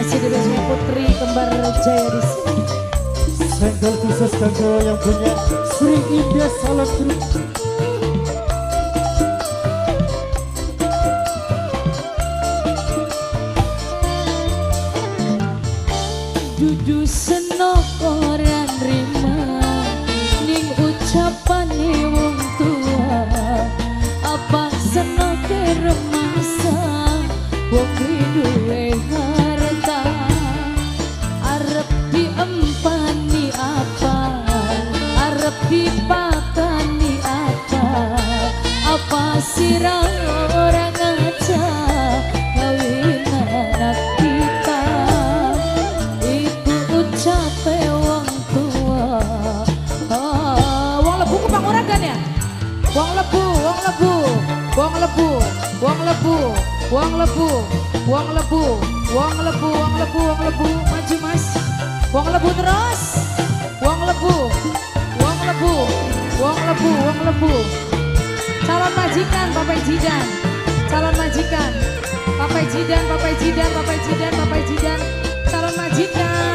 Masih di Basmi Putri Kembar Jaya di sini. Senggol khusus kanggo yang punya Sri Indah Salam Group. Dudu senok orang rima ning ucapane wong tua, apa senok remasa wong duwe harta, arep diempani apa, arep dipakani apa sirah orang aja ngawin anak kita. Capek wong tua, wong lebu kupang uragan ya, wong lebu, wong lebu, wong lebu, wong lebu, wong lebu, wong lebu, wong lebu, wong lebu, wong lebu, maju mas, wong lebu terus, wong lebu, wong lebu, wong lebu, wong lebu, calon majikan Bapak Jidan, calon majikan Bapak Jidan, Bapak Jidan, Bapak Jidan, Bapak Jidan, calon majikan.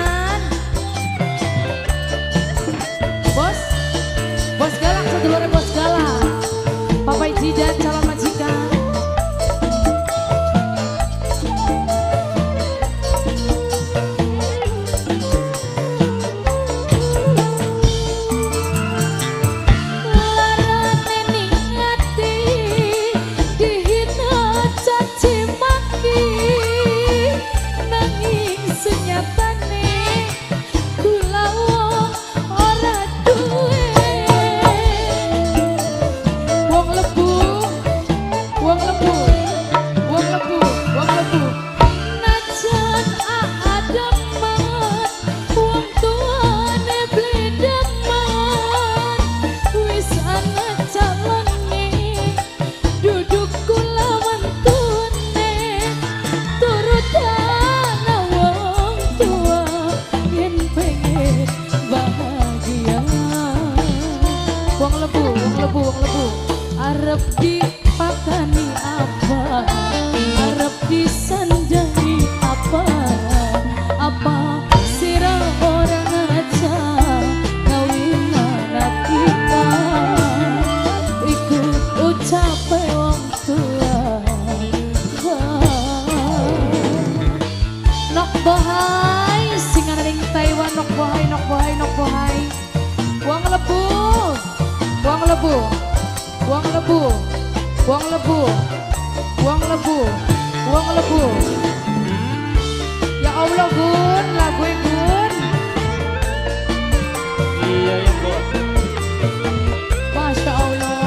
Bos galak sedulurnya bos galak, Bapak Jidan calon majikan. Larane ning ati dihina caci maki, nanging senyatane kula ora duwe. Arep dipakani apa, arep disanjani apa, apa sirah orang aja ngawin anak kita. Ikut ucape wong tua, nok bohai singan ring Taiwan, nok bohai, nok bohai, nok bohai, wong lebu, wong lebu, wong lebu, wong lebu, wong lebu, wong lebu. Ya Allah Gun, lagu Gun. Iya ya bos. Masya Allah.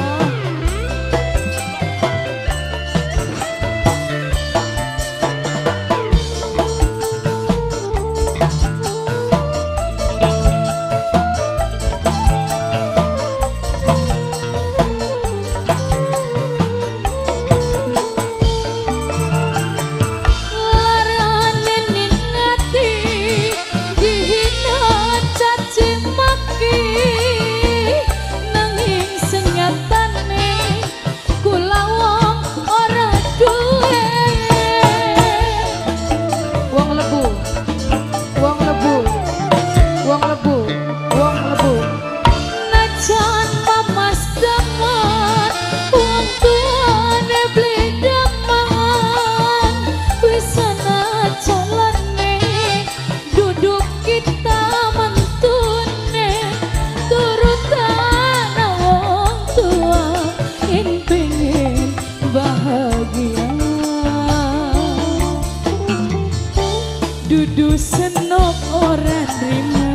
Dudu senok orang rima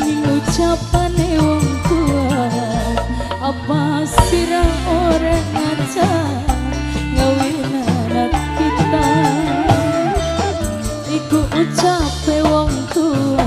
ning ucapane wong tua, apa sirah orang aja ngawin anak kita. Iku ucape wong tua.